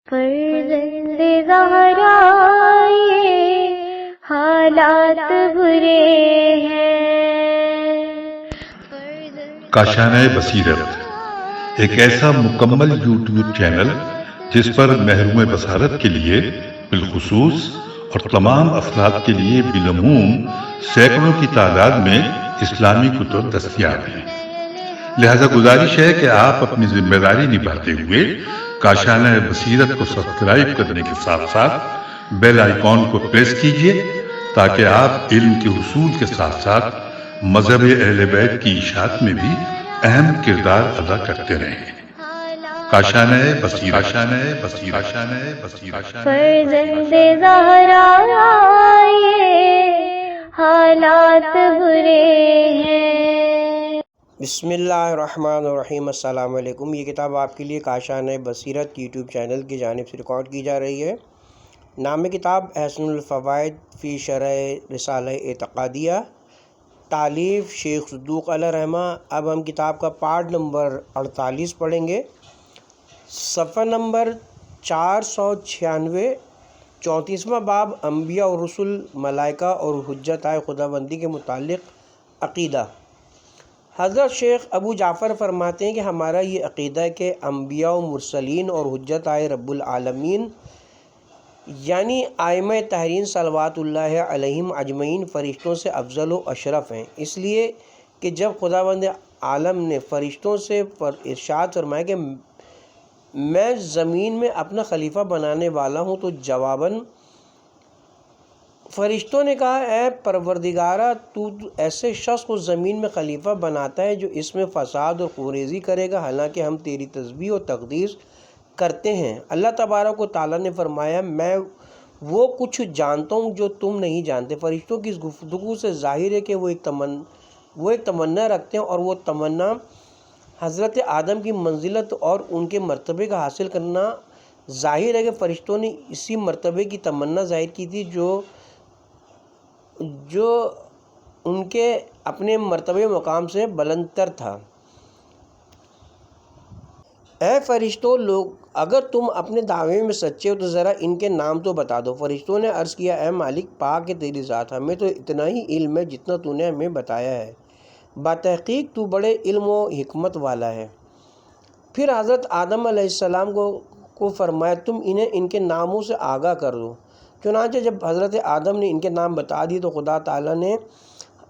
فرزند زہرا یہ حالات برے ہیں۔ کاشانہ بصیرت ایک ایسا مکمل یوٹیوب چینل جس پر محروم بصارت کے لیے بالخصوص اور تمام افراد کے لیے بالعموم سینکڑوں کی تعداد میں اسلامی کتب دستیاب ہیں۔ لہذا گزارش ہے کہ آپ اپنی ذمہ داری نبھاتے ہوئے کاشانہ بصیرت کو سبسکرائب کرنے کے ساتھ ساتھ بیل آئیکن کو پریس کیجئے تاکہ آپ علم کے حصول کے ساتھ ساتھ مذہب اہل بیت کی اشاعت میں بھی اہم کردار ادا کرتے رہیں۔ کاشانہ بصیرت۔ فرزند زہرا یہ حالات برے ہیں۔ بسم اللہ الرحمن الرحیم۔ السلام علیکم۔ یہ کتاب آپ کے لیے کاشانہ بصیرت یوٹیوب چینل کی جانب سے ریکارڈ کی جا رہی ہے۔ نام کتاب احسن الفوائد فی شرح رسالہ اعتقادیہ، تالیف شیخ صدوق علیہ رحمہ۔ اب ہم کتاب کا پارٹ نمبر 48 پڑھیں گے، صفحہ نمبر 496، 34واں باب، انبیاء اور رسول، ملائکہ اور حجتائے خداوندی کے متعلق عقیدہ۔ حضرت شیخ ابو جعفر فرماتے ہیں کہ ہمارا یہ عقیدہ ہے کہ انبیاء و مرسلین اور حجتائے رب العالمین یعنی ائمہ طاہرین صلوات اللہ علیہم اجمعین فرشتوں سے افضل و اشرف ہیں، اس لیے کہ جب خداوند عالم نے فرشتوں سے ارشاد فرمایا کہ میں زمین میں اپنا خلیفہ بنانے والا ہوں، تو جواباً فرشتوں نے کہا اے پروردگارہ، تو ایسے شخص کو زمین میں خلیفہ بناتا ہے جو اس میں فساد اور خوریزی کرے گا، حالانکہ ہم تیری تسبیح و تقدیس کرتے ہیں۔ اللہ تبارک و تعالیٰ نے فرمایا میں وہ کچھ جانتا ہوں جو تم نہیں جانتے۔ فرشتوں کی اس گفتگو سے ظاہر ہے کہ وہ ایک تمنا رکھتے ہیں، اور وہ تمنا حضرت آدم کی منزلت اور ان کے مرتبے کا حاصل کرنا۔ ظاہر ہے کہ فرشتوں نے اسی مرتبے کی تمنا ظاہر کی تھی جو ان کے اپنے مرتبے مقام سے بلند تر تھا۔ اے فرشتوں لوگ، اگر تم اپنے دعوے میں سچے ہو تو ذرا ان کے نام تو بتا دو۔ فرشتوں نے عرض کیا اے مالک، پاک ہے تیری ذات، ہمیں تو اتنا ہی علم ہے جتنا تو نے ہمیں بتایا ہے، بتحقیق تو بڑے علم و حکمت والا ہے۔ پھر حضرت آدم علیہ السلام کو فرمایا تم انہیں ان کے ناموں سے آگاہ کر دو۔ چنانچہ جب حضرت آدم نے ان کے نام بتا دیے تو خدا تعالیٰ نے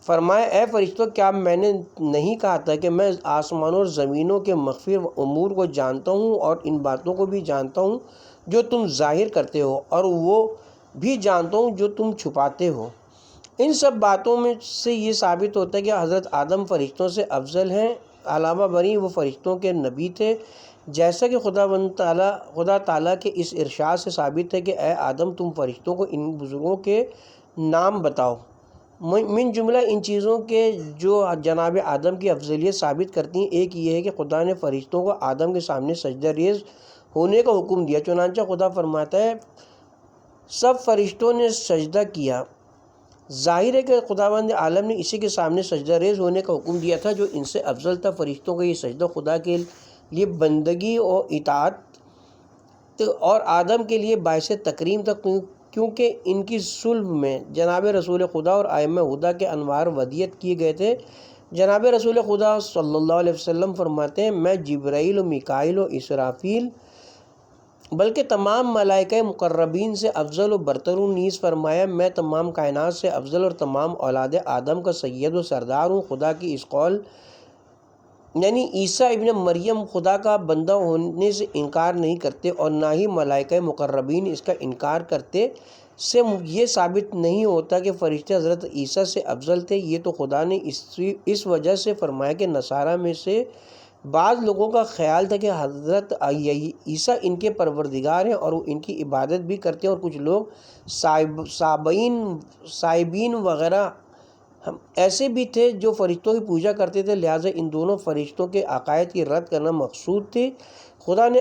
فرمایا اے فرشتوں، کیا میں نے نہیں کہا تھا کہ میں آسمانوں اور زمینوں کے مخفی امور کو جانتا ہوں، اور ان باتوں کو بھی جانتا ہوں جو تم ظاہر کرتے ہو، اور وہ بھی جانتا ہوں جو تم چھپاتے ہو۔ ان سب باتوں میں سے یہ ثابت ہوتا ہے کہ حضرت آدم فرشتوں سے افضل ہیں، علاوہ بری وہ فرشتوں کے نبی تھے، جیسا کہ خدا تعالیٰ کے اس ارشاد سے ثابت ہے کہ اے آدم تم فرشتوں کو ان بزرگوں کے نام بتاؤ۔ من جملہ ان چیزوں کے جو جناب آدم کی افضلیت ثابت کرتی ہیں، ایک یہ ہے کہ خدا نے فرشتوں کو آدم کے سامنے سجدہ ریز ہونے کا حکم دیا۔ چنانچہ خدا فرماتا ہے سب فرشتوں نے سجدہ کیا۔ ظاہر ہے کہ خداوند عالم نے اسی کے سامنے سجدہ ریز ہونے کا حکم دیا تھا جو ان سے افضل تھا۔ فرشتوں کا یہ سجدہ خدا کے لیے بندگی اور اطاعت اور آدم کے لیے باعث تکریم تھا، کیونکہ ان کی صلب میں جناب رسول خدا اور ائمہ ہدیٰ کے انوار ودیت کیے گئے تھے۔ جناب رسول خدا صلی اللہ علیہ وسلم فرماتے ہیں میں جبرائیل و میکائیل و اسرافیل بلکہ تمام ملائکہ مقربین سے افضل و برتر ہوں، نیز فرمایا میں تمام کائنات سے افضل اور تمام اولاد آدم کا سید و سردار ہوں۔ خدا کی اس قول یعنی عیسیٰ ابن مریم خدا کا بندہ ہونے سے انکار نہیں کرتے، اور نہ ہی ملائکہ مقربین اس کا انکار کرتے، سے یہ ثابت نہیں ہوتا کہ فرشتے حضرت عیسیٰ سے افضل تھے۔ یہ تو خدا نے اس وجہ سے فرمایا کہ نصارہ میں سے بعض لوگوں کا خیال تھا کہ حضرت عیسیٰ ان کے پروردگار ہیں اور وہ ان کی عبادت بھی کرتے ہیں، اور کچھ لوگ صائبین وغیرہ ایسے بھی تھے جو فرشتوں کی پوجا کرتے تھے، لہٰذا ان دونوں فرشتوں کے عقائد کی رد کرنا مقصود تھی۔ خدا نے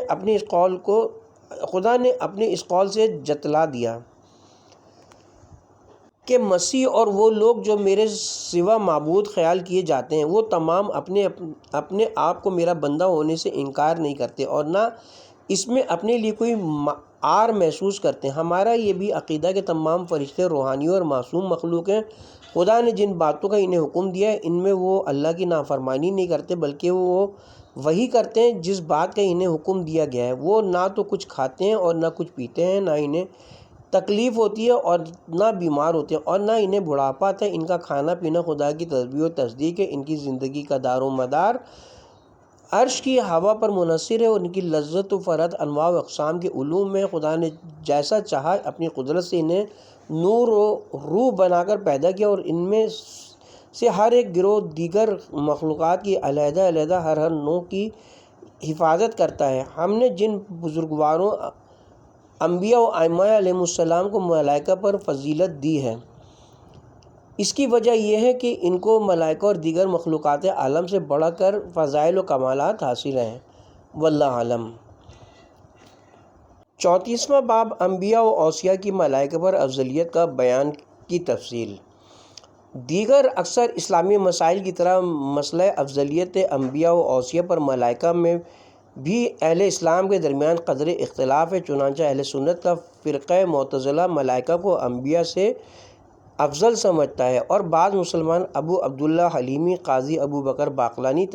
اپنے اس قول سے جتلا دیا کہ مسیح اور وہ لوگ جو میرے سوا معبود خیال کیے جاتے ہیں وہ تمام اپنے آپ کو میرا بندہ ہونے سے انکار نہیں کرتے، اور نہ اس میں اپنے لیے کوئی آر محسوس کرتے ہیں۔ ہمارا یہ بھی عقیدہ کہ تمام فرشتے روحانی اور معصوم مخلوق ہیں۔ خدا نے جن باتوں کا انہیں حکم دیا ہے ان میں وہ اللہ کی نافرمانی نہیں کرتے، بلکہ وہ وہی کرتے ہیں جس بات کا انہیں حکم دیا گیا ہے۔ وہ نہ تو کچھ کھاتے ہیں اور نہ کچھ پیتے ہیں، نہ انہیں تکلیف ہوتی ہے اور نہ بیمار ہوتے ہیں اور نہ انہیں بڑھاپا آتا ہے۔ ان کا کھانا پینا خدا کی تسبیح و تصدیق ہے۔ ان کی زندگی کا دار و مدار عرش کی ہوا پر منحصر ہے اور ان کی لذت و فرحت انواع و اقسام کے علوم میں خدا نے جیسا چاہا اپنی قدرت سے انہیں نور و روح بنا کر پیدا کیا، اور ان میں سے ہر ایک گروہ دیگر مخلوقات کی علیحدہ علیحدہ ہر نوع کی حفاظت کرتا ہے۔ ہم نے جن بزرگواروں انبیاء و ائمہ علیہ السلام کو ملائکہ پر فضیلت دی ہے، اس کی وجہ یہ ہے کہ ان کو ملائکہ اور دیگر مخلوقات عالم سے بڑھ کر فضائل و کمالات حاصل ہیں۔ واللہ عالم۔ 34واں باب انبیاء و اوصیاء کی ملائکہ پر افضلیت کا بیان کی تفصیل۔ دیگر اکثر اسلامی مسائل کی طرح مسئلہ افضلیت انبیاء و اوصیاء پر ملائکہ میں بھی اہل اسلام کے درمیان قدر اختلاف ہے۔ چنانچہ اہل سنت کا فرقہ معتزلہ ملائکہ کو انبیاء سے افضل سمجھتا ہے، اور بعض مسلمان ابو عبداللہ حلیمی، قاضی ابو بکر باقلانی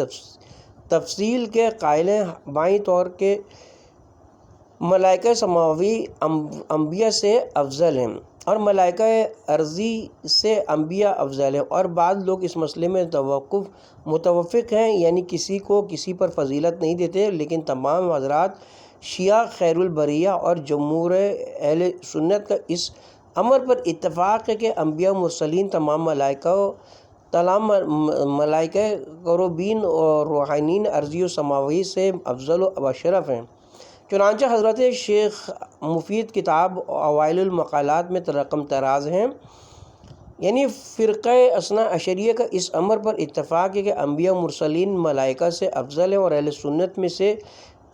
تفصیل کے قائل ہیں۔ بائیں طور کے ملائکہ سماوی انبیاء سے افضل ہیں اور ملائکہ ارضی سے انبیاء افضل ہیں، اور بعض لوگ اس مسئلے میں متفق ہیں، یعنی کسی کو کسی پر فضیلت نہیں دیتے، لیکن تمام حضرات شیعہ خیر البریہ اور جمہور اہل سنت کا اس امر پر اتفاق ہے کہ انبیاء مرسلین تمام ملائکہ قربین اور روحانین ارضی و سماوی سے افضل و اشرف ہیں۔ چنانچہ حضرت شیخ مفید کتاب اوائل المقالات میں رقم تراز ہیں، یعنی فرقہ اثنا عشریہ کا اس امر پر اتفاق ہے کہ انبیاء مرسلین ملائکہ سے افضل ہیں، اور اہل سنت میں سے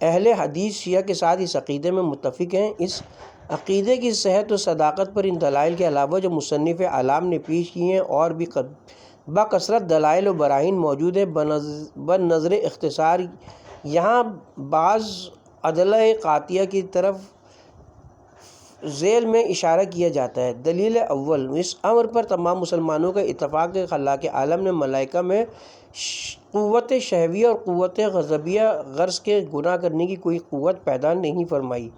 اہل حدیث شیعہ کے ساتھ اس عقیدے میں متفق ہیں۔ اس عقیدے کی صحت و صداقت پر ان دلائل کے علاوہ جو مصنف اعلام نے پیش کی ہیں اور بھی بکثرت دلائل و براہین موجود ہیں۔ بنظر اختصار یہاں بعض ادلہ قاطعہ کی طرف ذیل میں اشارہ کیا جاتا ہے۔ دلیل اول، اس امر پر تمام مسلمانوں کا اتفاق ہے کہ خلاق عالم نے ملائکہ میں قوت شہویہ اور قوت غضبیہ غرض کے گناہ کرنے کی کوئی قوت پیدا نہیں فرمائی،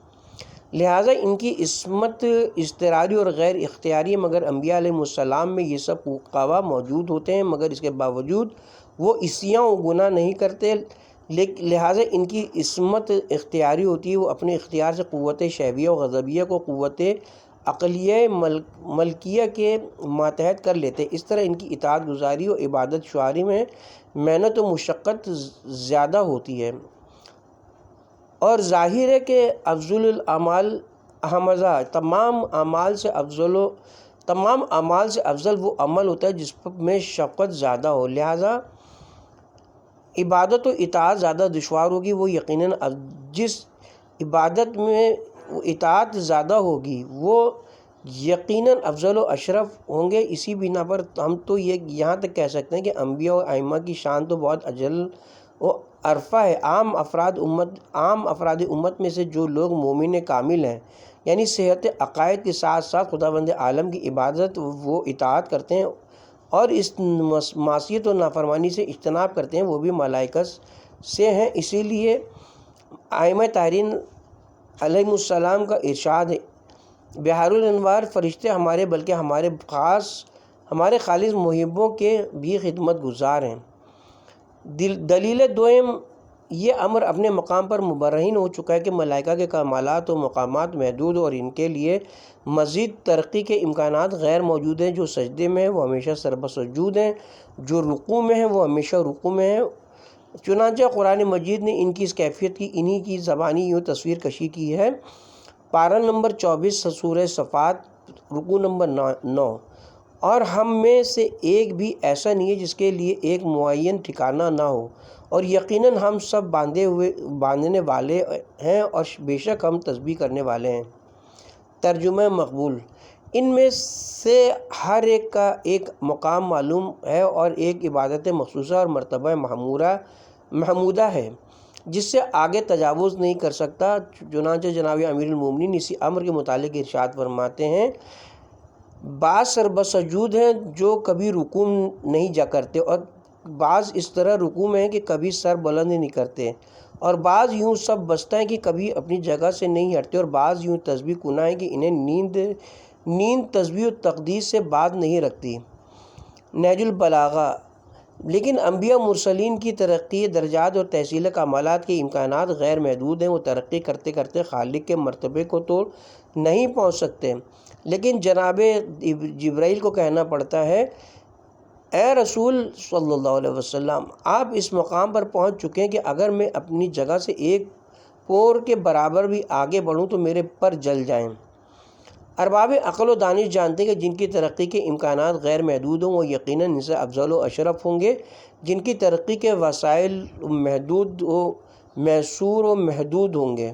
لہٰذا ان کی عصمت اضطراری اور غیر اختیاری ہے، مگر انبیاء علیہ السلام میں یہ سب قوا موجود ہوتے ہیں، مگر اس کے باوجود وہ عصیاں و گناہ نہیں کرتے، لہٰذا ان کی عصمت اختیاری ہوتی ہے۔ وہ اپنے اختیار سے قوت شہویہ و غضبیہ کو قوت عقلیہ ملکیہ کے ماتحت کر لیتے، اس طرح ان کی اطاعت گزاری و عبادت شعاری میں محنت و مشقت زیادہ ہوتی ہے، اور ظاہر ہے کہ افضل الاعمال احمدہ، تمام اعمال سے افضل وہ عمل ہوتا ہے جس میں شفقت زیادہ ہو، لہٰذا عبادت و اطاعت زیادہ دشوار ہوگی۔ وہ یقیناً جس عبادت میں اطاعت زیادہ ہوگی وہ یقیناً افضل و اشرف ہوں گے۔ اسی بنا پر ہم تو یہاں تک کہہ سکتے ہیں کہ انبیاء و ائمہ کی شان تو بہت اجل و عرفہ ہے۔ عام افراد امت میں سے جو لوگ مومن کامل ہیں، یعنی صحت عقائد کے ساتھ ساتھ خداوند عالم کی عبادت و اطاعت کرتے ہیں اور اس معصیت و نافرمانی سے اجتناب کرتے ہیں، وہ بھی ملائکہ سے ہیں۔ اسی لیے ائمہ طاہرین علیہ السلام کا ارشاد ہے، بحار الانوار، فرشتے ہمارے بلکہ ہمارے خالص محبوں کے بھی خدمت گزار ہیں۔ دلیل دوم، یہ امر اپنے مقام پر مبرہن ہو چکا ہے کہ ملائکہ کے کمالات و مقامات محدود اور ان کے لیے مزید ترقی کے امکانات غیر موجود ہیں۔ جو سجدے میں ہیں وہ ہمیشہ سربسجود ہیں، جو رکوع میں ہیں وہ ہمیشہ رکوع میں ہیں۔ چنانچہ قرآن مجید نے ان کی اس کیفیت کی انہی کی زبانی یوں تصویر کشی کی ہے۔ پارہ نمبر 24 سورہ صفات، رکوع نمبر 9، اور ہم میں سے ایک بھی ایسا نہیں ہے جس کے لیے ایک معین ٹھکانہ نہ ہو، اور یقیناً ہم سب باندھنے والے ہیں اور بے شک ہم تسبیح کرنے والے ہیں۔ ترجمہ مقبول، ان میں سے ہر ایک کا ایک مقام معلوم ہے اور ایک عبادت مخصوصہ اور مرتبہ محمودہ ہے۔ جس سے آگے تجاوز نہیں کر سکتا۔ چنانچہ جناب امیر المومنین اسی امر کے متعلق ارشاد فرماتے ہیں، بعض سربسجود ہیں جو کبھی رکوع نہیں جا کرتے، اور بعض اس طرح رکوع میں ہیں کہ کبھی سر بلند نہیں کرتے، اور بعض یوں سب بستہ ہیں کہ کبھی اپنی جگہ سے نہیں ہٹتے، اور بعض یوں تسبیح کناں ہیں کہ انہیں نیند تسبیح و تقدیس سے بات نہیں رکھتی۔ نہج البلاغہ۔ لیکن انبیاء مرسلین کی ترقی درجات اور تحصیل کمالات کے امکانات غیر محدود ہیں، وہ ترقی کرتے کرتے خالق کے مرتبے کو تو نہیں پہنچ سکتے، لیکن جناب جبرائیل کو کہنا پڑتا ہے، اے رسول صلی اللہ علیہ وسلم، آپ اس مقام پر پہنچ چکے ہیں کہ اگر میں اپنی جگہ سے ایک پور کے برابر بھی آگے بڑھوں تو میرے پر جل جائیں۔ ارباب عقل و دانش جانتے ہیں کہ جن کی ترقی کے امکانات غیر محدود ہوں وہ یقیناً ان سے افضل و اشرف ہوں گے، جن کی ترقی کے وسائل محدود و محصور و محدود ہوں گے۔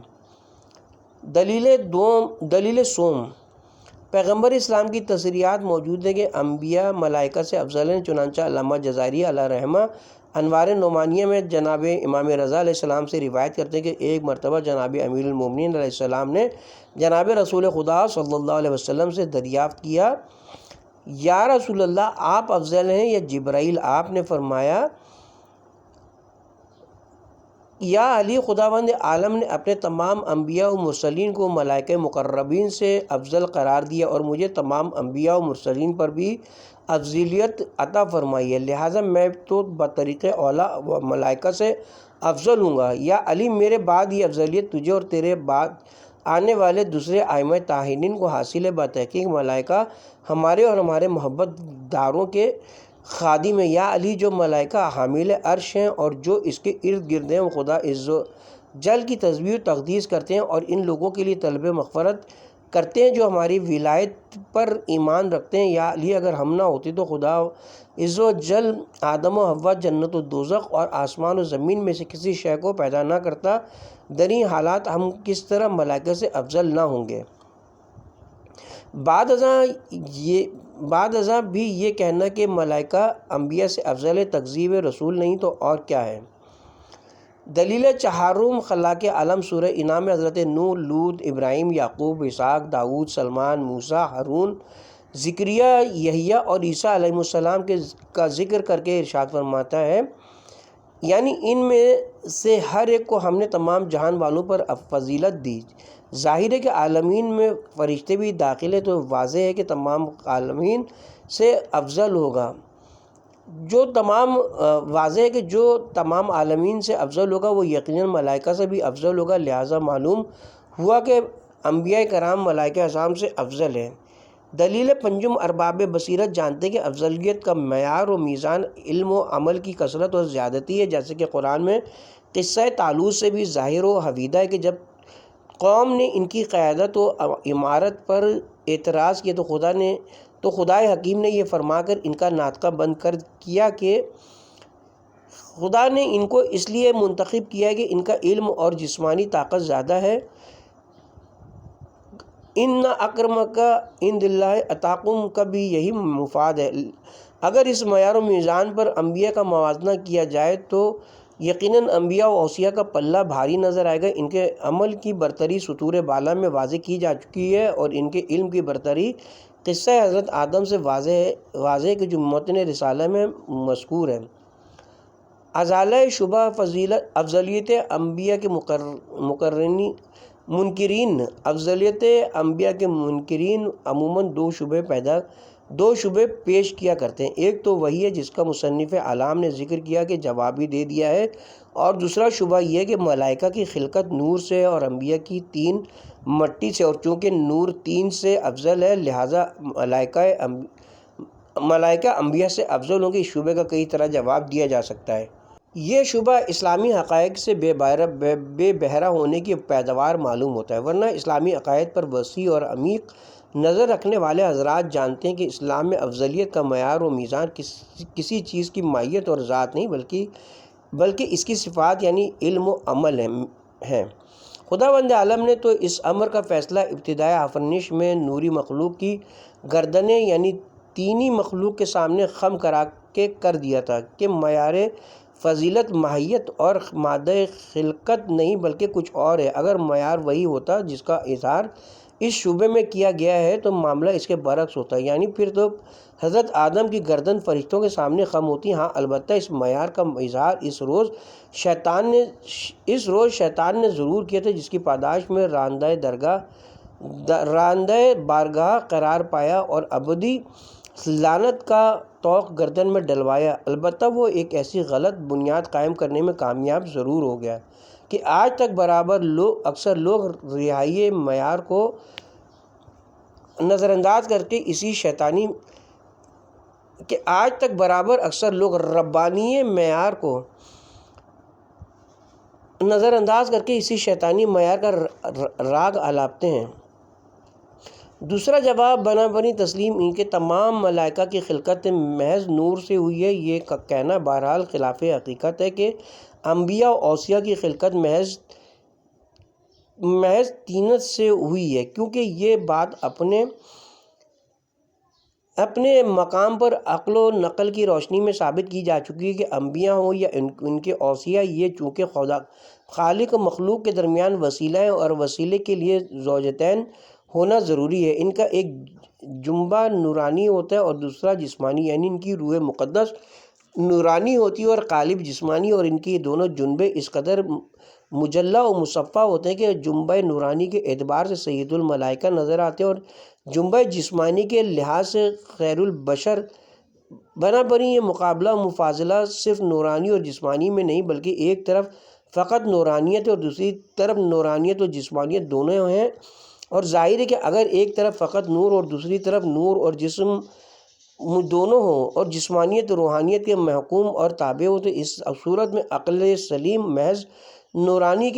دلیل سوم۔ پیغمبر اسلام کی تصریحات موجود ہیں کہ انبیاء ملائکہ سے افضل ہیں، چنانچہ علامہ جزائری علیہ رحمہ انوار نعمانیہ میں جناب امام رضا علیہ السلام سے روایت کرتے ہیں کہ ایک مرتبہ جناب امیر المومنین علیہ السلام نے جناب رسول خدا صلی اللہ علیہ وسلم سے دریافت کیا، یا رسول اللہ، آپ افضل ہیں یا جبرائیل؟ آپ نے فرمایا، یا علی، خداوند عالم نے اپنے تمام انبیاء و مرسلین کو ملائکہ مقربین سے افضل قرار دیا اور مجھے تمام انبیاء و مرسلین پر بھی افضلیت عطا فرمائی ہے، لہٰذا میں تو بطریق اولیٰ و ملائکہ سے افضل ہوں گا۔ یا علی، میرے بعد یہ افضلیت تجھے اور تیرے بعد آنے والے دوسرے ائمہ طاہرین کو حاصل ہے، بتحقیق ملائکہ ہمارے اور ہمارے محبت داروں کے خادم ہیں۔ یا علی، جو ملائکہ حامل عرش ہیں اور جو اس کے ارد گرد ہیں، وہ خدا عز و جل کی تسبیح و تقدیس کرتے ہیں اور ان لوگوں کے لیے طلب مغفرت کرتے ہیں جو ہماری ولایت پر ایمان رکھتے ہیں۔ یا علی، اگر ہم نہ ہوتے تو خدا عز و جل آدم و حوا، جنت و دوزخ اور آسمان و زمین میں سے کسی شے کو پیدا نہ کرتا، دریں حالات ہم کس طرح ملائکہ سے افضل نہ ہوں گے؟ بعد ازاں بھی یہ کہنا کہ ملائکہ انبیاء سے افضل ہے تکذیب رسول نہیں تو اور کیا ہے؟ دلیل چہارم، خلاق عالم سورہ انعام میں حضرت نوح، لوط، ابراہیم، یعقوب، اسحاق، داؤد، سلیمان، موسیٰ، ہارون، زکریا، یحییٰ اور عیسیٰ علیہ السلام کا ذکر کر کے ارشاد فرماتا ہے، یعنی ان میں سے ہر ایک کو ہم نے تمام جہان والوں پر فضیلت دی۔ ظاہر ہے کہ عالمین میں فرشتے بھی داخل ہیں، تو واضح ہے کہ تمام عالمین سے افضل ہوگا۔ واضح ہے کہ جو تمام عالمین سے افضل ہوگا وہ یقیناً ملائکہ سے بھی افضل ہوگا، لہٰذا معلوم ہوا کہ انبیاء کرام ملائکہ اعظام سے افضل ہیں۔ دلیل پنجم، ارباب بصیرت جانتے ہیں کہ افضلیت کا معیار و میزان علم و عمل کی کثرت اور زیادتی ہے، جیسے کہ قرآن میں قصہ طالوت سے بھی ظاہر و حویدہ ہے کہ جب قوم نے ان کی قیادت و امارت پر اعتراض کیا تو خدائے حکیم نے یہ فرما کر ان کا ناطقہ بند کر کیا کہ خدا نے ان کو اس لیے منتخب کیا ہے کہ ان کا علم اور جسمانی طاقت زیادہ ہے۔ ان اکرمک عند اللہ اتقاکم کا بھی یہی مفاد ہے۔ اگر اس معیار و میزان پر انبیاء کا موازنہ کیا جائے تو یقیناً انبیاء و اوصیاء کا پلہ بھاری نظر آئے گا۔ ان کے عمل کی برتری سطور بالا میں واضح کی جا چکی ہے اور ان کے علم کی برتری قصہ حضرت آدم سے واضح کہ جو متن رسالہ میں مذکور ہے۔ ازالہ شبہ افضلیت انبیاء کے منکرین افضلیت انبیاء کے منکرین عموماً دو شبے پیش کیا کرتے ہیں۔ ایک تو وہی ہے جس کا مصنف اعلام نے ذکر کیا کہ جواب بھی دے دیا ہے، اور دوسرا شبہ یہ ہے کہ ملائکہ کی خلقت نور سے اور انبیاء کی طین مٹی سے، اور چونکہ نور طین سے افضل ہے لہٰذا ملائکہ انبیاء سے افضل ہوں گے۔ اس شبے کا کئی طرح جواب دیا جا سکتا ہے۔ یہ شبہ اسلامی حقائق سے بے بہرہ ہونے کی پیداوار معلوم ہوتا ہے، ورنہ اسلامی عقائد پر وسیع اور عمیق نظر رکھنے والے حضرات جانتے ہیں کہ اسلام میں افضلیت کا معیار و میزان کسی چیز کی ماہیت اور ذات نہیں بلکہ اس کی صفات یعنی علم و عمل ہیں۔ خداوند عالم نے تو اس امر کا فیصلہ ابتدائے آفرینش میں نوری مخلوق کی گردنیں یعنی طینی مخلوق کے سامنے خم کرا کے کر دیا تھا کہ معیار فضیلت ماہیت اور مادہ خلقت نہیں بلکہ کچھ اور ہے۔ اگر معیار وہی ہوتا جس کا اظہار اس شعبے میں کیا گیا ہے تو معاملہ اس کے برعکس ہوتا، یعنی پھر تو حضرت آدم کی گردن فرشتوں کے سامنے خم ہوتی۔ ہاں البتہ اس معیار کا اظہار اس روز شیطان نے ضرور کیا تھا، جس کی پاداش میں راندہ بارگاہ قرار پایا اور ابدی لعنت کا طوق گردن میں ڈلوایا۔ البتہ وہ ایک ایسی غلط بنیاد قائم کرنے میں کامیاب ضرور ہو گیا کہ آج تک اکثر لوگ رہائی معیار کو نظر انداز کر کے ربانی معیار کو نظر انداز کر کے اسی شیطانی معیار کا راگ الاپتے ہیں۔ دوسرا جواب بنا بنی تسلیم ان کے تمام ملائکہ کی خلقت محض نور سے ہوئی ہے۔ یہ کہنا بہرحال خلاف حقیقت ہے کہ انبیاء و اوصیاء کی خلقت محض طینت سے ہوئی ہے، کیونکہ یہ بات اپنے مقام پر عقل و نقل کی روشنی میں ثابت کی جا چکی ہے کہ انبیاء ہوں یا ان کے اوصیاء، یہ چونکہ خالق و مخلوق کے درمیان وسیلہ ہیں اور وسیلے کے لیے زوجتین ہونا ضروری ہے۔ ان کا ایک جنبہ نورانی ہوتا ہے اور دوسرا جسمانی، یعنی ان کی روح مقدس نورانی ہوتی ہے اور قالب جسمانی، اور ان کی دونوں جنبے اس قدر مجلہ و مصفہ ہوتے ہیں کہ جنبہ نورانی کے اعتبار سے سید الملائکہ نظر آتے ہیں اور جنبہ جسمانی کے لحاظ سے خیر البشر۔ بنابراین یہ مقابلہ و مفاضلہ صرف نورانی اور جسمانی میں نہیں بلکہ ایک طرف فقط نورانیت اور دوسری طرف نورانیت اور جسمانیت دونوں ہیں، اور ظاہر ہے کہ اگر ایک طرف فقط نور اور دوسری طرف نور اور جسم دونوں ہوں اور جسمانیت روحانیت کے محکوم اور تابع ہو، تو اس صورت میں عقل سلیم محض نورانی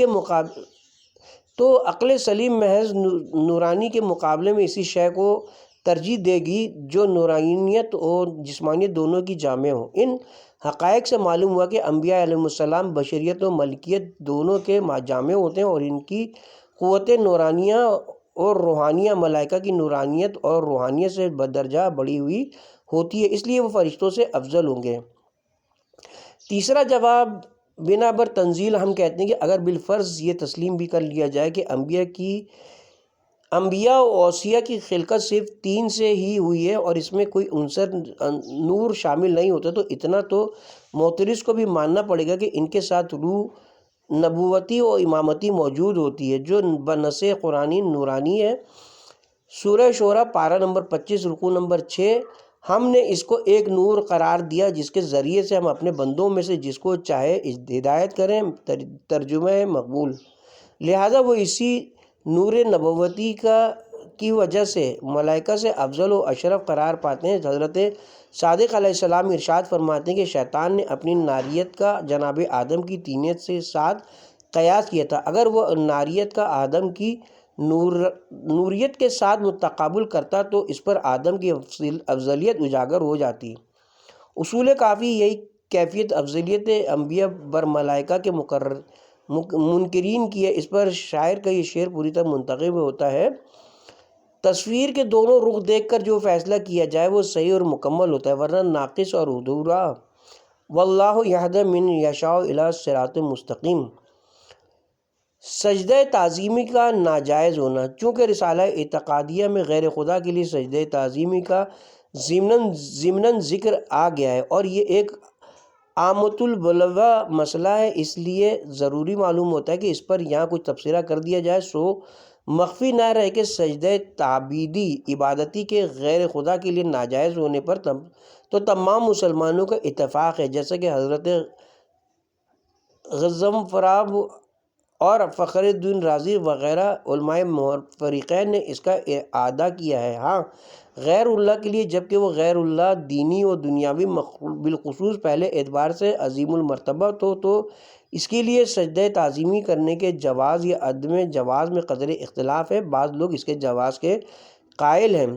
کے مقابلے میں اسی شے کو ترجیح دے گی جو نورانیت اور جسمانیت دونوں کی جامع ہو۔ ان حقائق سے معلوم ہوا کہ انبیاء علیہ السلام بشریت و ملکیت دونوں کے جامع ہوتے ہیں، اور ان کی قوت نورانیہ اور روحانیہ ملائکہ کی نورانیت اور روحانیت سے بدرجہ بڑھی ہوئی ہوتی ہے، اس لیے وہ فرشتوں سے افضل ہوں گے۔ تیسرا جواب بنا بر تنزیل ہم کہتے ہیں کہ اگر بالفرض یہ تسلیم بھی کر لیا جائے کہ انبیاء و اوصیاء کی خلقت صرف طین سے ہی ہوئی ہے اور اس میں کوئی عنصر نور شامل نہیں ہوتا، تو اتنا تو معترض کو بھی ماننا پڑے گا کہ ان کے ساتھ روح نبوتی و امامتی موجود ہوتی ہے جو بنص قرآنی نورانی ہے۔ سورہ شعراء پارہ نمبر 25 رکوع نمبر 6، ہم نے اس کو ایک نور قرار دیا جس کے ذریعے سے ہم اپنے بندوں میں سے جس کو چاہے ہدایت کریں، ترجمہ مقبول۔ لہٰذا وہ اسی نور نبوتی کی وجہ سے ملائکہ سے افضل و اشرف قرار پاتے ہیں۔ حضرت صادق علیہ السلام ارشاد فرماتے ہیں کہ شیطان نے اپنی ناریت کا جناب آدم کی طینت سے ساتھ قیاس کیا تھا، اگر وہ ناریت کا آدم کی نوریت کے ساتھ متقابل کرتا تو اس پر آدم کی افضلیت اجاگر ہو جاتی۔ اصول کافی یہی کیفیت افضلیت انبیاء بر ملائکہ کے منکرین کی ہے۔ اس پر شاعر کا یہ شعر پوری طرح منتخب ہوتا ہے: تصویر کے دونوں رخ دیکھ کر جو فیصلہ کیا جائے وہ صحیح اور مکمل ہوتا ہے، ورنہ ناقص اور ادھورا۔ واللہ یہدی من یشاء الی صراط مستقیم۔ سجدہ تعظیمی کا ناجائز ہونا: چونکہ رسالہ اعتقادیہ میں غیر خدا کے لیے سجدہ تعظیمی کا ضمناً ذکر آ گیا ہے اور یہ ایک عامۃ البلوہ مسئلہ ہے، اس لیے ضروری معلوم ہوتا ہے کہ اس پر یہاں کچھ تبصرہ کر دیا جائے۔ سو مخفی نہ رہے کہ سجدہ تعبیدی عبادتی کے غیر خدا کے لیے ناجائز ہونے پر تو تمام مسلمانوں کا اتفاق ہے، جیسا کہ حضرت غضنفراب اور فخر الدین رازی وغیرہ علماء فریقین نے اس کا اعادہ کیا ہے۔ ہاں غیر اللہ کے لیے، جبکہ وہ غیر اللہ دینی و دنیاوی بالخصوص پہلے اعتبار سے عظیم المرتبہ تو اس کے لیے سجدہ تعظیمی کرنے کے جواز یا عدم جواز میں قدر اختلاف ہے۔ بعض لوگ اس کے جواز کے قائل ہیں،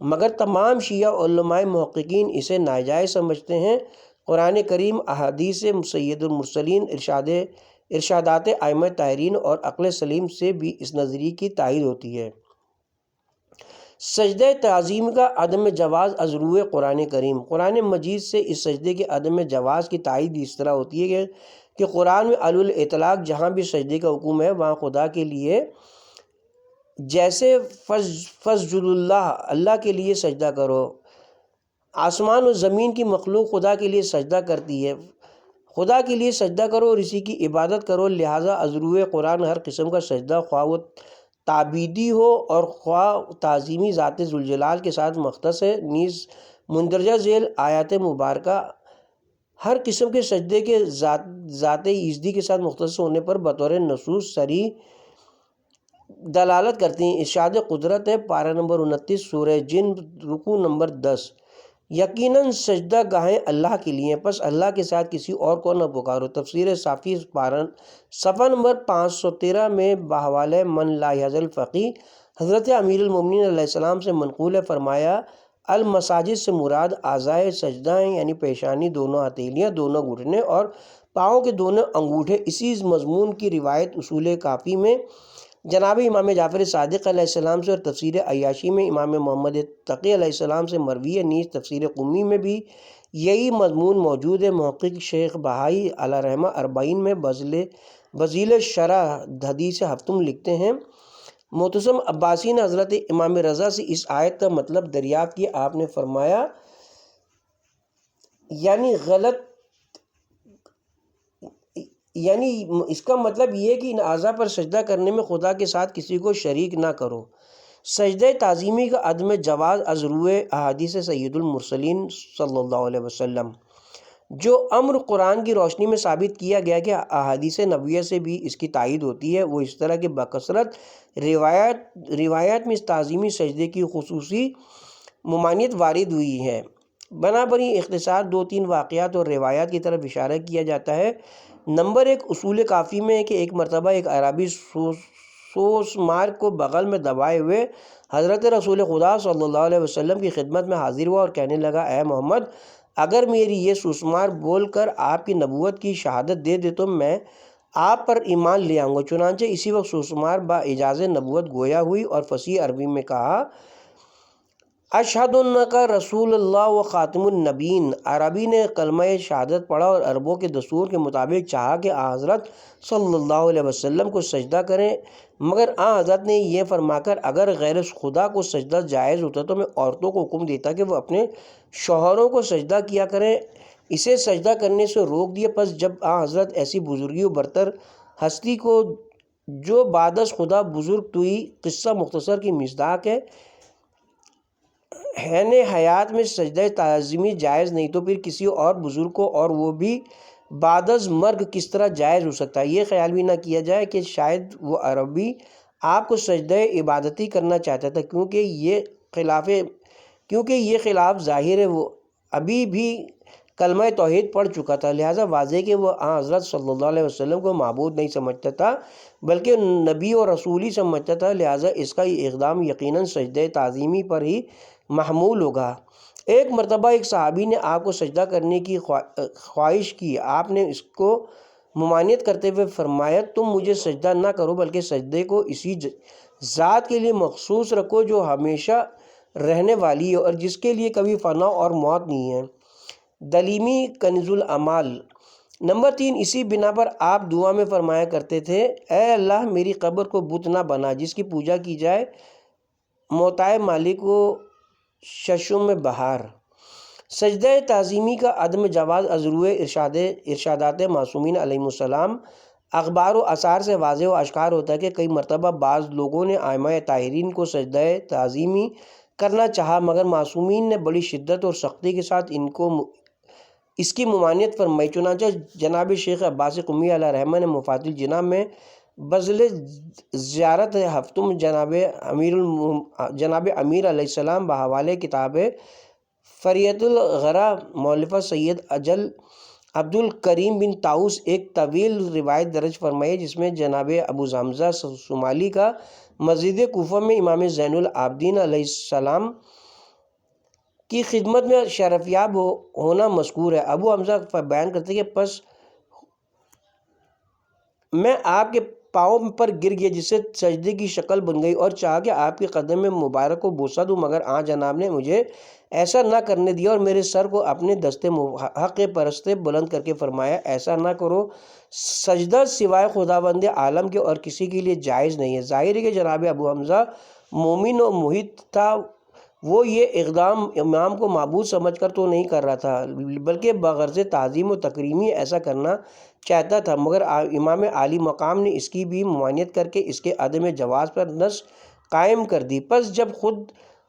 مگر تمام شیعہ علماء محققین اسے ناجائز سمجھتے ہیں۔ قرآن کریم، احادیث سید المرسلین، ارشادات ائمہ طاہرین اور عقل سلیم سے بھی اس نظریے کی تائید ہوتی ہے۔ سجدہ تعظیم کا عدم جواز از روئے قرآن کریم، قرآن مجید سے اس سجدے کے عدم جواز کی تائید اس طرح ہوتی ہے کہ قرآن میں علی الاطلاق جہاں بھی سجدے کا حکم ہے وہاں خدا کے لیے، جیسے فسجد اللہ، اللہ کے لیے سجدہ کرو، آسمان و زمین کی مخلوق خدا کے لیے سجدہ کرتی ہے، خدا کے لیے سجدہ کرو اور اسی کی عبادت کرو، لہٰذا از روئے قرآن ہر قسم کا سجدہ خواہ وہ تعبیدی ہو اور خواہ تعظیمی ذات ذوالجلال کے ساتھ مختص ہے، نیز مندرجہ ذیل آیات مبارکہ ہر قسم کے سجدے کے ذات ایزدی کے ساتھ مختص ہونے پر بطور نصوص صریح دلالت کرتی ہیں۔ ارشاد قدرت ہے، پارہ نمبر 29 سورہ جن، رکوع نمبر 10، یقیناً سجدہ گاہیں اللہ کے لیے ہیں، پس اللہ کے ساتھ کسی اور کو نہ پکارو۔ تفسیر صافی صفحہ نمبر 513 میں بحوالہ من لا یزل فقی حضرت امیر المومنین علیہ السلام سے منقول ہے، فرمایا المساجد سے مراد اعضائے سجدہ ہیں، یعنی پیشانی، دونوں ہتھیلیاں، دونوں گھٹنے اور پاؤں کے دونوں انگوٹھے۔ اسی مضمون کی روایت اصول کافی میں جناب امام جعفر صادق علیہ السلام سے اور تفسیر عیاشی میں امام محمد تقی علیہ السلام سے مروی ہے، نیز تفسیر قمی میں بھی یہی مضمون موجود ہے۔ محقق شیخ بہائی علیہ رحمہ 40 میں بذیل شرح حدیث ہفتم لکھتے ہیں، معتصم عباسی نے حضرت امام رضا سے اس آیت کا مطلب دریافت کیا، آپ نے فرمایا یعنی اس کا مطلب یہ ہے کہ ان اعضاء پر سجدہ کرنے میں خدا کے ساتھ کسی کو شریک نہ کرو۔ سجدہ تعظیمی کا عدم جواز از روئے احادیث سید المرسلین صلی اللہ علیہ وسلم، جو امر قرآن کی روشنی میں ثابت کیا گیا کہ احادیث نبویہ سے بھی اس کی تائید ہوتی ہے، وہ اس طرح کے بکثرت روایات میں اس تعظیمی سجدے کی خصوصی ممانعت وارد ہوئی ہے۔ بنابراین اختصار 2-3 واقعات اور روایات کی طرف اشارہ کیا جاتا ہے۔ نمبر 1 اصول کافی میں ہے کہ ایک مرتبہ ایک عربی سوسمار کو بغل میں دبائے ہوئے حضرت رسول خدا صلی اللہ علیہ وسلم کی خدمت میں حاضر ہوا اور کہنے لگا، اے محمد، اگر میری یہ سوسمار بول کر آپ کی نبوت کی شہادت دے دے تو میں آپ پر ایمان لے آؤں گا۔ چنانچہ اسی وقت سوسمار با اعجاز نبوت گویا ہوئی اور فصیح عربی میں کہا، اشہد انک رسول اللہ و خاتم النبیین۔ عربی نے کلمہ شہادت پڑھا اور عربوں کے دستور کے مطابق چاہا کہ آن حضرت صلی اللہ علیہ وسلم کو سجدہ کریں، مگر آن حضرت نے یہ فرما کر اگر غیر خدا کو سجدہ جائز ہوتا تو میں عورتوں کو حکم دیتا کہ وہ اپنے شوہروں کو سجدہ کیا کریں، اسے سجدہ کرنے سے روک دیا۔ پس جب آن حضرت ایسی بزرگی و برتر ہستی کو جو بعد از خدا بزرگ توئی قصہ مختصر کی مصداق ہے، حیات میں سجدہ تعظیمی جائز نہیں تو پھر کسی اور بزرگ کو، اور وہ بھی بعد از مرگ، کس طرح جائز ہو سکتا ہے؟ یہ خیال بھی نہ کیا جائے کہ شاید وہ عربی آپ کو سجدہ عبادتی کرنا چاہتا تھا، کیونکہ یہ خلاف ظاہر ہے، وہ ابھی بھی کلمہ توحید پڑھ چکا تھا، لہٰذا واضح کہ وہ آن حضرت صلی اللہ علیہ وسلم کو معبود نہیں سمجھتا تھا بلکہ نبی اور رسول ہی سمجھتا تھا، لہٰذا اس کا یہ اقدام یقیناً سجدہ تعظیمی پر ہی محمول ہوگا۔ ایک مرتبہ ایک صحابی نے آپ کو سجدہ کرنے کی خواہش کی، آپ نے اس کو ممانعت کرتے ہوئے فرمایا، تم مجھے سجدہ نہ کرو بلکہ سجدے کو اسی ذات کے لیے مخصوص رکھو جو ہمیشہ رہنے والی ہے اور جس کے لیے کبھی فنا اور موت نہیں ہے۔ دلیمی کنز العمال۔ نمبر 3 اسی بنا پر آپ دعا میں فرمایا کرتے تھے، اے اللہ میری قبر کو بت نہ بنا جس کی پوجا کی جائے، موتائے مالک و ششم بہار۔ سجدہ تعظیمی کا عدم جواز از روئے ارشادات معصومین علیہ السلام، اخبار و آثار سے واضح و آشکار ہوتا ہے کہ کئی مرتبہ بعض لوگوں نے ائمہ طاہرین کو سجدہ تعظیمی کرنا چاہا، مگر معصومین نے بڑی شدت اور سختی کے ساتھ اس کی ممانعت فرمائی۔ چنانچہ جناب شیخ عباس قمی علیہ رحمہ نے مفاتیح الجنان میں بذل زیارت ہفتم جناب امیر علیہ السلام بحوالہ کتاب فریت الغرا مولفہ سید اجل عبد الکریم بن طاؤس ایک طویل روایت درج فرمائی ہے جس میں جناب ابو حمزہ شمالی کا مسجد کوفہ میں امام زین العابدین علیہ السلام کی خدمت میں شرفیاب ہونا مذکور ہے۔ ابو حمزہ بیان کرتے کہ پس میں آپ کے پاؤں پر گر گیا جس سے سجدے کی شکل بن گئی اور چاہا کہ آپ کے قدم میں مبارک کو بوسہ دوں، مگر جناب نے مجھے ایسا نہ کرنے دیا اور میرے سر کو اپنے دستے حق پرست بلند کر کے فرمایا ایسا نہ کرو، سجدہ سوائے خداوند عالم کے اور کسی کے لیے جائز نہیں ہے۔ ظاہر ہے کہ جناب ابو حمزہ مومن و محیط تھا، وہ یہ اقدام امام کو معبود سمجھ کر تو نہیں کر رہا تھا بلکہ بغرض تعظیم و تکریمی ایسا کرنا چاہتا تھا، مگر امام عالی مقام نے اس کی بھی ممانعت کر کے اس کے عدم جواز پر نص قائم کر دی۔ پس جب خود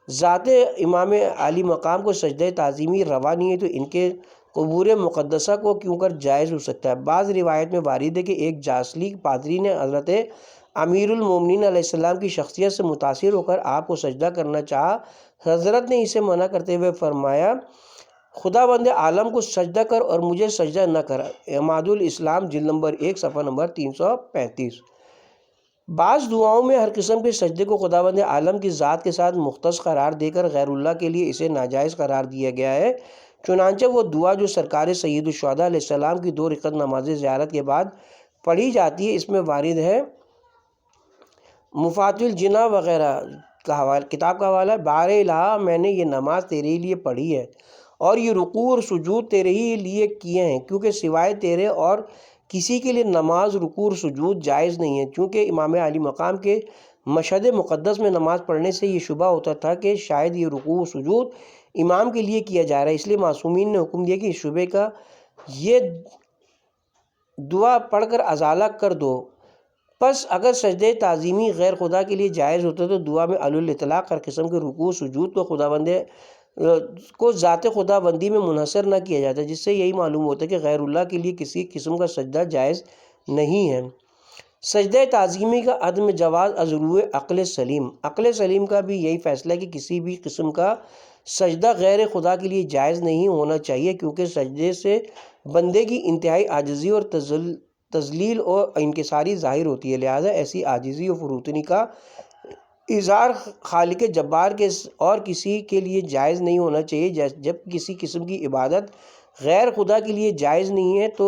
ذات امام عالی مقام کو سجدہ تعظیمی روا نہیں ہے تو ان کے قبور مقدسہ کو کیوں کر جائز ہو سکتا ہے؟ بعض روایت میں وارد ہے کہ ایک جاسلی پادری نے حضرت امیر المومنین علیہ السلام کی شخصیت سے متاثر ہو کر آپ کو سجدہ کرنا چاہا۔ حضرت نے اسے منع کرتے ہوئے فرمایا خداوند عالم کو سجدہ کر اور مجھے سجدہ نہ کر۔ عماد الاسلام جلد نمبر 1 صفحہ نمبر 335۔ بعض دعاؤں میں ہر قسم کے سجدے کو خداوند عالم کی ذات کے ساتھ مختص قرار دے کر غیر اللہ کے لیے اسے ناجائز قرار دیا گیا ہے۔ چنانچہ وہ دعا جو سرکار سید الشہداء علیہ السلام کی 2 رکعت نماز زیارت کے بعد پڑھی جاتی ہے، اس میں وارد ہے مفاتیح الجناح وغیرہ کتاب کا حوالہ ہے، بار الہ میں نے یہ نماز تیرے لیے پڑھی ہے اور یہ رکوع اور سجود تیرے ہی لیے کیے ہیں، کیونکہ سوائے تیرے اور کسی کے لیے نماز، رکوع اور سجود جائز نہیں ہے۔ چونکہ امام علی مقام کے مشہد مقدس میں نماز پڑھنے سے یہ شبہ ہوتا تھا کہ شاید یہ رکوع و سجود امام کے لیے کیا جا رہا ہے، اس لیے معصومین نے حکم دیا کہ اس شبے کا یہ دعا پڑھ کر ازالہ کر دو۔ پس اگر سجدہ تعظیمی غیر خدا کے لیے جائز ہوتا تو دعا میں علی الاطلاق ہر قسم کے رکوع سجود کو ذات خدا بندی میں منحصر نہ کیا جاتا، جس سے یہی معلوم ہوتا ہے کہ غیر اللہ کے لیے کسی قسم کا سجدہ جائز نہیں ہے۔ سجدہ تعظیمی کا عدم جواز از روئے عقل سلیم، عقل سلیم کا بھی یہی فیصلہ ہے کہ کسی بھی قسم کا سجدہ غیر خدا کے لیے جائز نہیں ہونا چاہیے، کیونکہ سجدے سے بندے کی انتہائی عاجزی اور تذلیل اور انکساری ظاہر ہوتی ہے، لہذا ایسی عاجزی اور فروتنی کا اظہار خالق جبار کے اور کسی کے لیے جائز نہیں ہونا چاہیے۔ جب کسی قسم کی عبادت غیر خدا کے لیے جائز نہیں ہے تو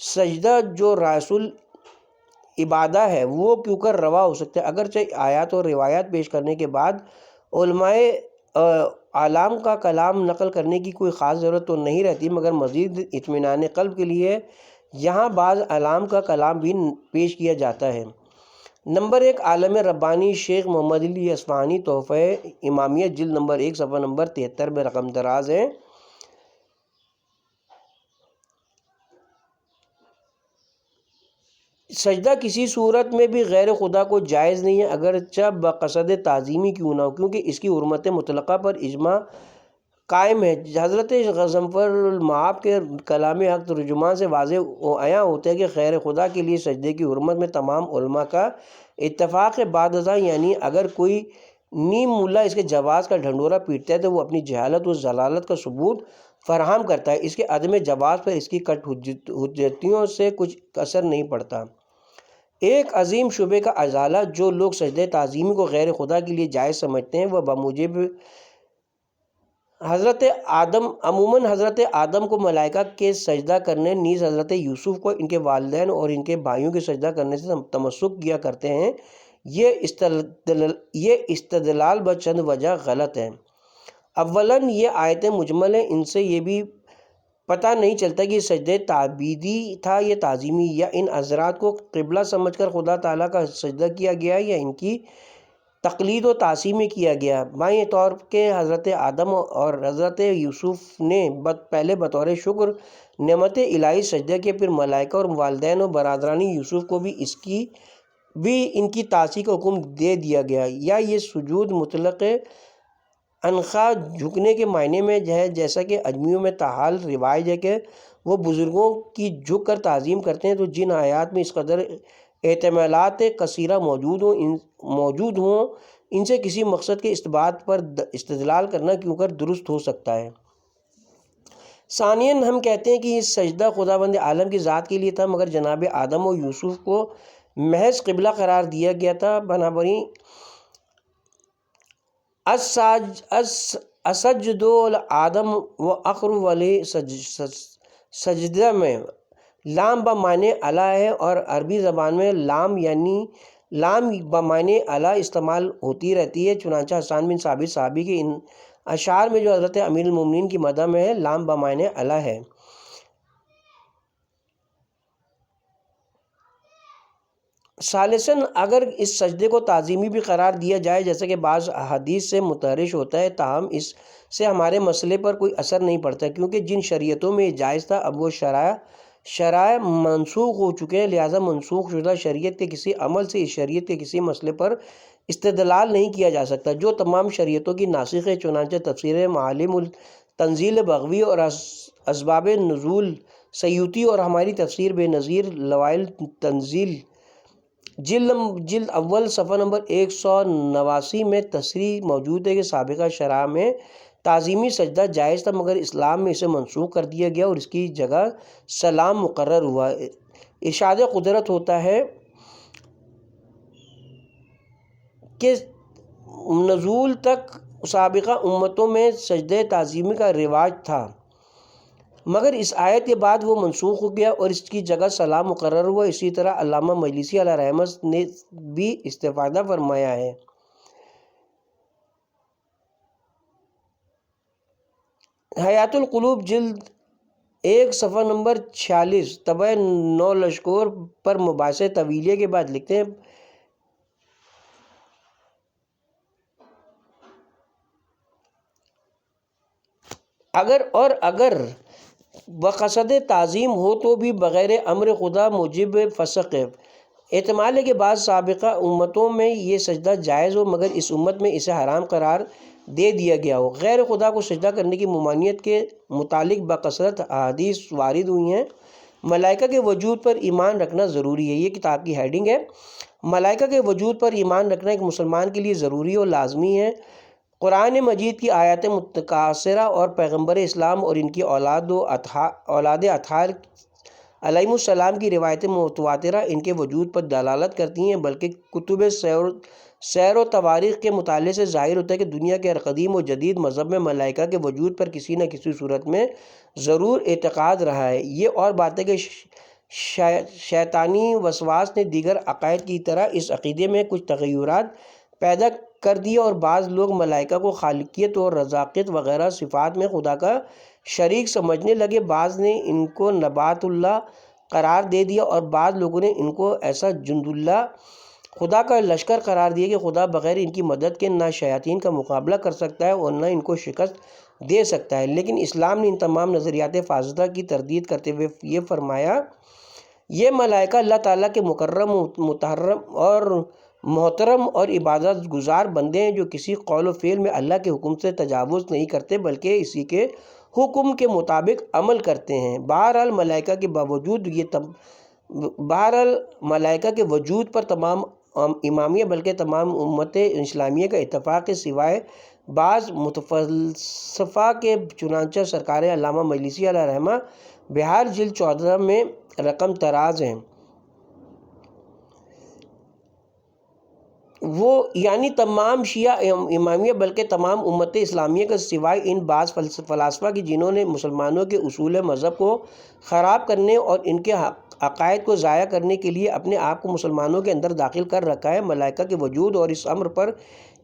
سجدہ جو رسول عبادہ ہے وہ کیوں کر روا ہو سکتا ہے؟ اگرچہ آیات اور روایات پیش کرنے کے بعد علماء اعلام کا کلام نقل کرنے کی کوئی خاص ضرورت تو نہیں رہتی، مگر مزید اطمینان قلب کے لیے یہاں بعض اعلام کا کلام بھی پیش کیا جاتا ہے۔ نمبر 1 عالم ربانی شیخ محمد علی اصفہانی تحفہ امامیہ جلد نمبر 1 صفحہ نمبر 73 میں رقم دراز ہے۔ سجدہ کسی صورت میں بھی غیر خدا کو جائز نہیں ہے، اگرچہ بقصد تعظیمی کیوں نہ ہو، کیونکہ اس کی حرمت مطلقہ پر اجماع قائم ہے۔ حضرت غضنفر المعاب کے کلام حق ترجمان سے واضح عیاں ہوتا ہے کہ غیر خدا کے لیے سجدے کی حرمت میں تمام علماء کا اتفاق ہے۔ بعد ازاں یعنی اگر کوئی نیم ملا اس کے جواز کا ڈھنڈورا پیٹتا ہے تو وہ اپنی جہالت و ضلالت کا ثبوت فراہم کرتا ہے، اس کے عدم جواز پر اس کی کٹ حجتیوں سے کچھ اثر نہیں پڑتا۔ ایک عظیم شبے کا ازالہ جو لوگ سجدہ تعظیمی کو غیر خدا کے لیے جائز سمجھتے ہیں وہ بموجب عموماً حضرت آدم کو ملائکہ کے سجدہ کرنے، نیز حضرت یوسف کو ان کے والدین اور ان کے بھائیوں کے سجدہ کرنے سے تمسک کیا کرتے ہیں۔ یہ استدلال بچند وجہ غلط ہے۔ اولاً یہ آیتیں مجمل ہیں، ان سے یہ بھی پتہ نہیں چلتا کہ سجدہ تعبیدی تھا یا تعظیمی، یا ان حضرات کو قبلہ سمجھ کر خدا تعالیٰ کا سجدہ کیا گیا یا ان کی تقلید و تعظیم میں کیا گیا۔ بائیں طور کہ حضرت آدم اور حضرت یوسف نے پہلے بطور شکر نعمت الہی سجدہ کیا، پھر ملائکہ اور والدین و برادران یوسف کو بھی ان کی تعظیم کا حکم دے دیا گیا، یا یہ سجود مطلق انخواء جھکنے کے معنی میں ہے، جیسا کہ اجمیوں میں تاحال روایت ہے کہ وہ بزرگوں کی جھک کر تعظیم کرتے ہیں، تو جن آیات میں اس قدر احتمالات کثیرہ موجود ہوں ان سے کسی مقصد کے استبات پر استدلال کرنا کیوں کر درست ہو سکتا ہے۔ ثانیاً ہم کہتے ہیں کہ یہ سجدہ خداوند عالم کی ذات کے لیے تھا، مگر جناب آدم و یوسف کو محض قبلہ قرار دیا گیا تھا۔ بنابراین اسجد آدم و اخر ولی سجدہ میں لام بمعنی اعلیٰ ہے اور عربی زبان میں لام بمعنی اعلیٰ استعمال ہوتی رہتی ہے۔ چنانچہ حسان بن ثابت صحابی کے ان اشعار میں جو حضرت امیر المومنین کی مدح میں ہے، لام بمعنی اعلیٰ ہے۔ ثالثاً اگر اس سجدے کو تعظیمی بھی قرار دیا جائے جیسے کہ بعض احادیث سے متحرش ہوتا ہے، تاہم اس سے ہمارے مسئلے پر کوئی اثر نہیں پڑتا، کیونکہ جن شریعتوں میں یہ جائز تھا اب وہ شرائع منسوخ ہو چکے ہیں، لہٰذا منسوخ شدہ شریعت کے کسی عمل سے اس شریعت کے کسی مسئلے پر استدلال نہیں کیا جا سکتا جو تمام شریعتوں کی ناسخ ہے۔ چنانچہ تفسیر معالم التنزیل بغوی اور اسباب نزول سیوطی اور ہماری تفسیر بے نظیر لوائل تنزیل جلد اول صفحہ نمبر 189 میں تصریح موجود ہے کہ سابقہ شرح میں تعظیمی سجدہ جائز تھا، مگر اسلام میں اسے منسوخ کر دیا گیا اور اس کی جگہ سلام مقرر ہوا۔ ارشاد قدرت ہوتا ہے کہ نزول تک سابقہ امتوں میں سجدہ تعظیمی کا رواج تھا، مگر اس آیت کے بعد وہ منسوخ ہو گیا اور اس کی جگہ سلام مقرر ہوا۔ اسی طرح علامہ مجلسی علیہ رحمت نے بھی استفادہ فرمایا ہے۔ حیات القلوب جلد 1 صفحہ نمبر 46 طبع نو لشکور پر مباحثہ طویلیہ کے بعد لکھتے ہیں، اگر بقصد تعظیم ہو تو بھی بغیر امر خدا موجب فسق ہے۔ احتمال ہے کہ بعض سابقہ امتوں میں یہ سجدہ جائز ہو مگر اس امت میں اسے حرام قرار دے دیا گیا ہو۔ غیر خدا کو سجدہ کرنے کی ممانعت کے متعلق بکثرت احادیث وارد ہوئی ہیں۔ ملائکہ کے وجود پر ایمان رکھنا ضروری ہے، یہ کتاب کی ہیڈنگ ہے۔ ملائکہ کے وجود پر ایمان رکھنا ایک مسلمان کے لیے ضروری اور لازمی ہے۔ قرآن مجید کی آیات متکاثرہ اور پیغمبر اسلام اور ان کی اولاد اطہار علیہ السلام کی روایت متواترہ ان کے وجود پر دلالت کرتی ہیں، بلکہ کتب سیر و تواریخ کے مطالعے سے ظاہر ہوتا ہے کہ دنیا کے ہر قدیم و جدید مذہب میں ملائکہ کے وجود پر کسی نہ کسی صورت میں ضرور اعتقاد رہا ہے۔ یہ اور بات ہے کہ شیطانی وسواس نے دیگر عقائد کی طرح اس عقیدے میں کچھ تغیرات پیدا کر دیا اور بعض لوگ ملائکہ کو خالقیت اور رزاقیت وغیرہ صفات میں خدا کا شریک سمجھنے لگے۔ بعض نے ان کو نبات اللہ قرار دے دیا اور بعض لوگوں نے ان کو ایسا جند اللہ، خدا کا لشکر قرار دیا کہ خدا بغیر ان کی مدد کے نہ شیاطین کا مقابلہ کر سکتا ہے اور نہ ان کو شکست دے سکتا ہے۔ لیکن اسلام نے ان تمام نظریات فاسدہ کی تردید کرتے ہوئے یہ فرمایا، یہ ملائکہ اللہ تعالیٰ کے مکرم، متحرم اور محترم اور عبادت گزار بندے ہیں جو کسی قول و فعل میں اللہ کے حکم سے تجاوز نہیں کرتے بلکہ اسی کے حکم کے مطابق عمل کرتے ہیں۔ بہرحال ملائکہ کے وجود پر تمام امامیہ بلکہ تمام امت اسلامیہ کا اتفاق ہے سوائے بعض متفلسفہ کے۔ چنانچہ سرکار علامہ مجلسی علیہ رحمہ بہار جلد 14 میں رقم طراز ہیں، وہ یعنی تمام شیعہ امامیہ بلکہ تمام امت اسلامیہ کا سوائے ان بعض فلاسفہ کی جنہوں نے مسلمانوں کے اصول مذہب کو خراب کرنے اور ان کے عقائد کو ضائع کرنے کے لیے اپنے آپ کو مسلمانوں کے اندر داخل کر رکھا ہے۔ ملائکہ کے وجود اور اس امر پر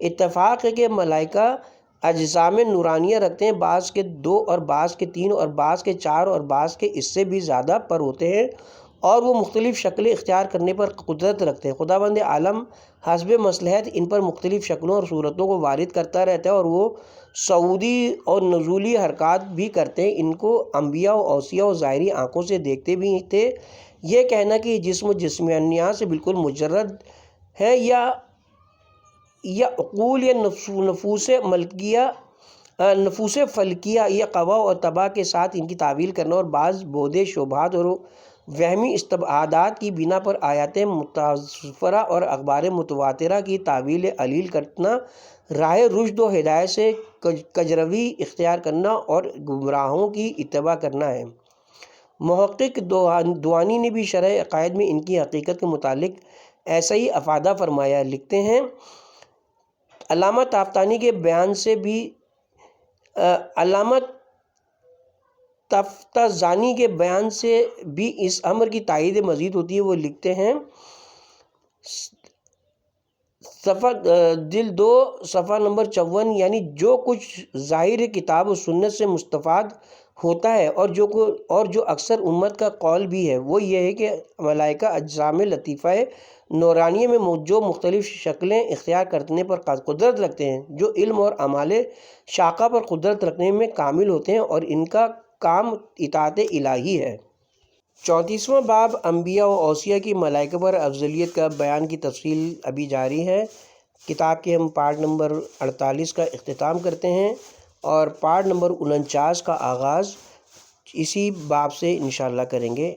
اتفاق ہے کہ ملائکہ اجسام نورانیہ رکھتے ہیں، بعض کے 2 اور بعض کے 3 اور بعض کے 4 اور بعض کے اس سے بھی زیادہ پر ہوتے ہیں اور وہ مختلف شکلیں اختیار کرنے پر قدرت رکھتے ہیں۔ خداوند عالم حسب مصلحت ان پر مختلف شکلوں اور صورتوں کو وارد کرتا رہتا ہے اور وہ صعودی اور نزولی حرکات بھی کرتے ہیں۔ ان کو انبیاء و اوصیاء و ظاہری آنکھوں سے دیکھتے بھی تھے۔ یہ کہنا کہ یہ جسم و جسمانیات سے بالکل مجرد ہے یا عقول یا نفوس فلکیہ یا قوا اور طبع کے ساتھ ان کی تعویل کرنا اور بعض بودے شبہات اور وہمی استبعادات کی بنا پر آیات متواترہ اور اخبار متواترہ کی تعویل علیل کرنا راہ رشد و ہدایت سے کجروی اختیار کرنا اور گمراہوں کی اتباع کرنا ہے۔ محقق دوانی نے بھی شرح عقائد میں ان کی حقیقت کے متعلق ایسا ہی افادہ فرمایا۔ لکھتے ہیں، علامہ تافتانی کے بیان سے بھی تفتزانی کے بیان سے بھی اس امر کی تائید مزید ہوتی ہے۔ وہ لکھتے ہیں صفحہ جلد 2 صفحہ نمبر 54، یعنی جو کچھ ظاہر کتاب و سنت سے مستفاد ہوتا ہے اور جو اکثر امت کا قول بھی ہے، وہ یہ ہے کہ ملائکہ اجسام لطیفہ نورانیہ میں جو مختلف شکلیں اختیار کرنے پر قدرت رکھتے ہیں، جو علم اور اعمال شاقہ پر قدرت رکھنے میں کامل ہوتے ہیں، اور ان کا کام اطاعت الہی ہے۔ 34واں باب انبیاء و اوصیاء کی ملائکہ پر افضلیت کا بیان کی تفصیل ابھی جاری ہے۔ کتاب کے ہم پارٹ نمبر 48 کا اختتام کرتے ہیں، اور پارٹ نمبر 49 کا آغاز اسی باب سے انشاءاللہ کریں گے۔